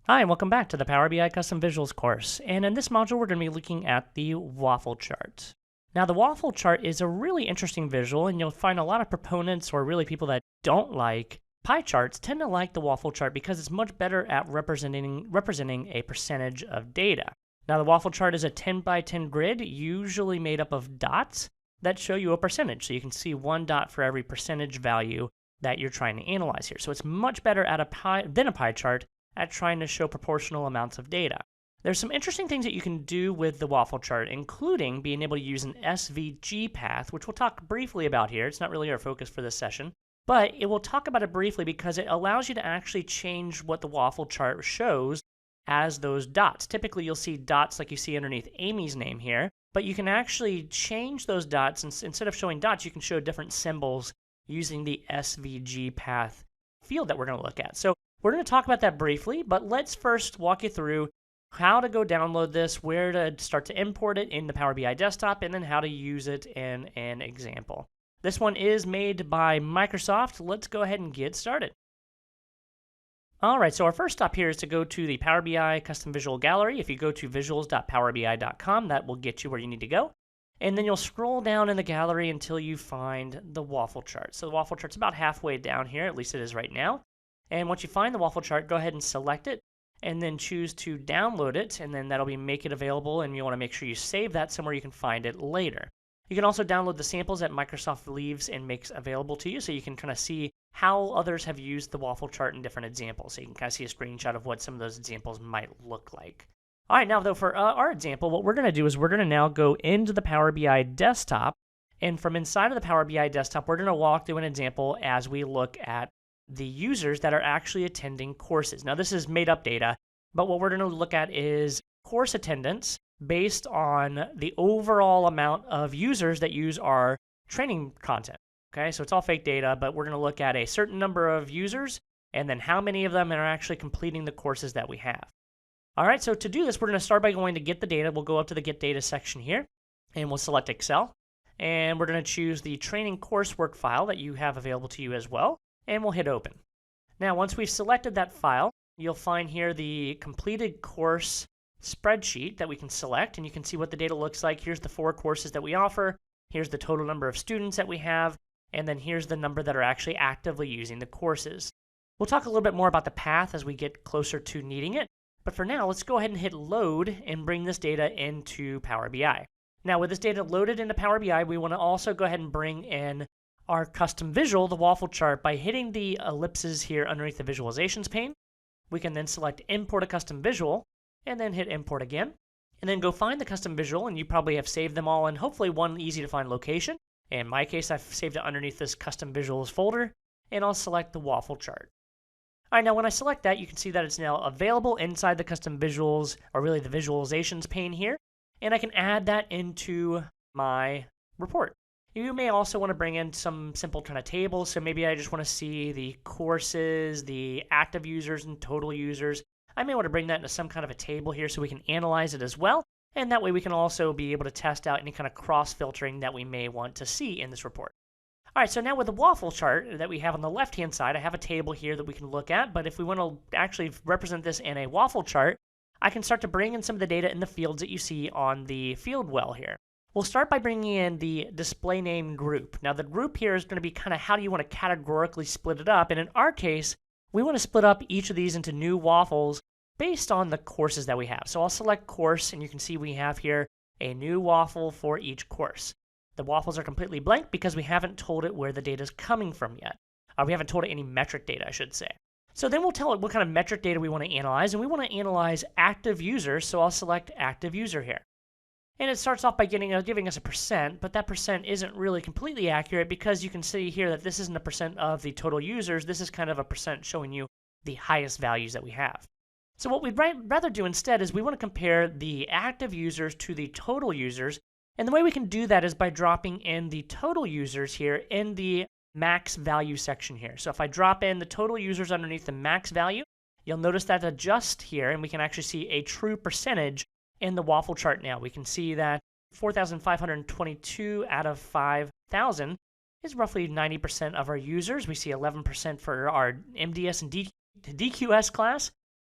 Hi, and welcome back to the Power BI Custom Visuals course. And in this module, we're going to be looking at the Waffle Chart. Now, the Waffle Chart is a really interesting visual, and you'll find a lot of proponents, or really people that don't like pie charts, tend to like the Waffle Chart because it's much better at representing a percentage of data. Now, the Waffle Chart is a 10 by 10 grid, usually made up of dots that show you a percentage. So you can see one dot for every percentage value that you're trying to analyze here. So it's much better at than a pie chart at trying to show proportional amounts of data. There's some interesting things that you can do with the Waffle Chart, including being able to use an Svg path, which we'll talk briefly about here. It's not really our focus for this session, but we'll talk about it briefly because it allows you to actually change what the Waffle Chart shows as those dots. Typically, you'll see dots like you see underneath Amy's name here, but you can actually change those dots. And instead of showing dots, you can show different symbols using the Svg Path field that we're going to look at. So we're going to talk about that briefly, but let's first walk you through how to go download this, where to start to import it in the Power BI desktop, and then how to use it in an example. This one is made by Microsoft. Let's go ahead and get started. All right, so our first stop here is to go to the Power BI Custom Visual Gallery. If you go to visuals.powerbi.com, that will get you where you need to go. And then you'll scroll down in the gallery until you find the Waffle Chart. So the Waffle Chart's about halfway down here, at least it is right now. And once you find the Waffle Chart, go ahead and select it, and then choose to download it, and then that'll make it available, and you want to make sure you save that somewhere you can find it later. You can also download the samples that Microsoft leaves and makes available to you, so you can kind of see how others have used the Waffle Chart in different examples. So you can kind of see a screenshot of what some of those examples might look like. All right, now though, for our example, what we're going to do is we're going to now go into the Power BI desktop, and from inside of the Power BI desktop, we're going to walk through an example as we look at the users that are actually attending courses. Now, this is made up data, but what we're going to look at is course attendance based on the overall amount of users that use our training content. Okay, so it's all fake data, but we're going to look at a certain number of users and then how many of them are actually completing the courses that we have. All right, so to do this, we're going to start by going to Get the Data. We'll go up to the Get Data section here, and we'll select Excel, and we're going to choose the training coursework file that you have available to you as well, and we'll hit Open. Now, once we've selected that file, you'll find here the completed course spreadsheet that we can select, and you can see what the data looks like. Here's the 4 courses that we offer, here's the total number of students that we have, and then here's the number that are actually actively using the courses. We'll talk a little bit more about the path as we get closer to needing it, but for now, let's go ahead and hit Load and bring this data into Power BI. Now, with this data loaded into Power BI, we want to also go ahead and bring in our custom visual, the Waffle Chart, by hitting the ellipses here underneath the visualizations pane. We can then select Import a Custom Visual, and then hit Import again. And then go find the custom visual, and you probably have saved them all in hopefully one easy to find location. In my case, I've saved it underneath this Custom Visuals folder, and I'll select the Waffle Chart. All right, now when I select that, you can see that it's now available inside the Custom Visuals, or really the Visualizations pane here, and I can add that into my report. You may also want to bring in some simple kind of tables, so maybe I just want to see the courses, the active users, and total users. I may want to bring that into some kind of a table here so we can analyze it as well, and that way we can also be able to test out any kind of cross-filtering that we may want to see in this report. All right, so now with the Waffle Chart that we have on the left-hand side, I have a table here that we can look at, but if we want to actually represent this in a Waffle Chart, I can start to bring in some of the data in the fields that you see on the field well here. We'll start by bringing in the display name group. Now, the group here is going to be kind of how do you want to categorically split it up, and in our case, we want to split up each of these into new waffles based on the courses that we have. So I'll select course, and you can see we have here a new waffle for each course. The waffles are completely blank because we haven't told it where the data is coming from yet. We haven't told it any metric data, I should say. So then we'll tell it what kind of metric data we want to analyze, and we want to analyze active users, so I'll select active user here. And it starts off by giving us a percent, but that percent isn't really completely accurate because you can see here that this isn't a percent of the total users. This is kind of a percent showing you the highest values that we have. So what we'd rather do instead is we want to compare the active users to the total users. And the way we can do that is by dropping in the total users here in the max value section here. So if I drop in the total users underneath the max value, you'll notice that adjust here, and we can actually see a true percentage in the Waffle Chart now. We can see that 4,522 out of 5,000 is roughly 90% of our users. We see 11% for our MDS and DQS class.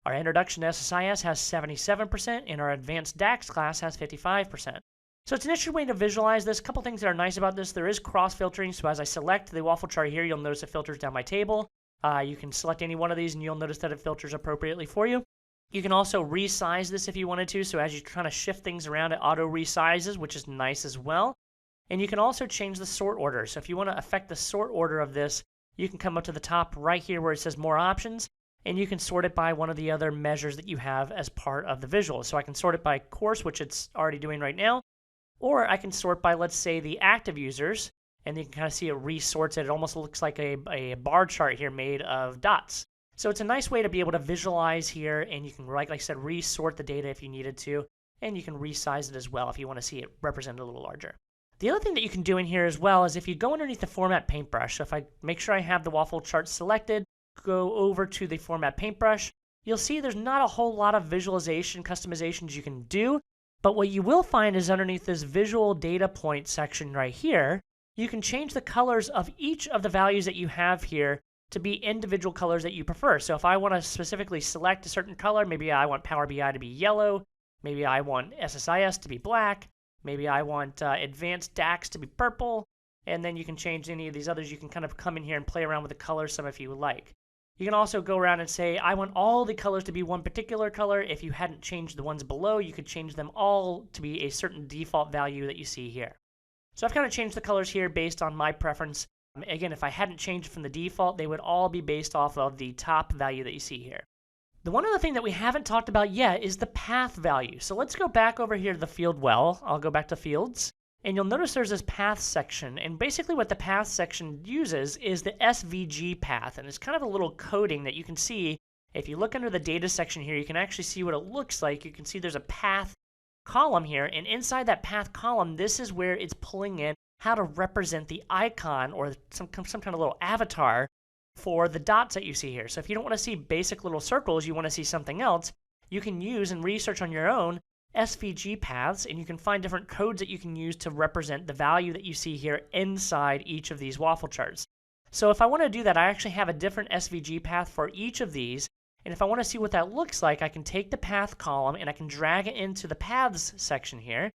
Our Introduction to SSIS has 77%, and our Advanced DAX class has 55%. So it's an interesting way to visualize this. A couple things that are nice about this. There is cross-filtering, so as I select the waffle chart here, you'll notice it filters down my table. You can select any one of these, and you'll notice that it filters appropriately for you. You can also resize this if you wanted to, so as you kind of shift things around, it auto-resizes, which is nice as well. And you can also change the sort order. So if you want to affect the sort order of this, you can come up to the top right here where it says More Options, and you can sort it by one of the other measures that you have as part of the visual. So I can sort it by course, which it's already doing right now, or I can sort by, let's say, the active users, and you can kind of see it resorts it. It almost looks like a bar chart here made of dots. So it's a nice way to be able to visualize here, and you can, like I said, resort the data if you needed to, and you can resize it as well if you want to see it represented a little larger. The other thing that you can do in here as well is if you go underneath the Format Paintbrush, so if I make sure I have the waffle chart selected, go over to the Format Paintbrush, you'll see there's not a whole lot of visualization customizations you can do, but what you will find is underneath this Visual Data Point section right here, you can change the colors of each of the values that you have here to be individual colors that you prefer. So if I want to specifically select a certain color, maybe I want Power BI to be yellow, maybe I want SSIS to be black, maybe I want Advanced DAX to be purple, and then you can change any of these others. You can kind of come in here and play around with the colors some if you would like. You can also go around and say, I want all the colors to be one particular color. If you hadn't changed the ones below, you could change them all to be a certain default value that you see here. So I've kind of changed the colors here based on my preference. Again, if I hadn't changed from the default, they would all be based off of the top value that you see here. The one other thing that we haven't talked about yet is the path value. So let's go back over here to the field well. I'll go back to fields. And you'll notice there's this path section, and basically what the path section uses is the Svg path, and it's kind of a little coding that you can see. If you look under the data section here, you can actually see what it looks like. You can see there's a path column here, and inside that path column, this is where it's pulling in how to represent the icon or some kind of little avatar for the dots that you see here. So if you don't want to see basic little circles, you want to see something else, you can use and research on your own Svg paths, and you can find different codes that you can use to represent the value that you see here inside each of these waffle charts. So if I want to do that, I actually have a different Svg path for each of these, and if I want to see what that looks like, I can take the path column and I can drag it into the paths section here,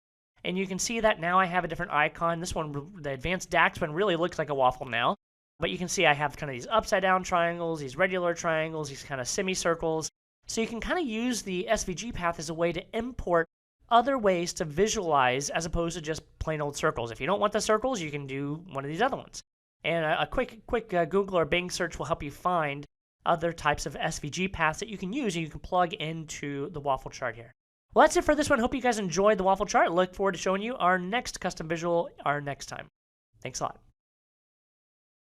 and you can see that now I have a different icon. This one, the Advanced DAX one, really looks like a waffle now, but you can see I have kind of these upside down triangles, these regular triangles, these kind of semicircles. So you can kind of use the Svg path as a way to import other ways to visualize as opposed to just plain old circles. If you don't want the circles, you can do one of these other ones. And a quick Google or Bing search will help you find other types of Svg paths that you can use and you can plug into the waffle chart here. Well, that's it for this one. Hope you guys enjoyed the waffle chart. Look forward to showing you our next custom visual our next time. Thanks a lot.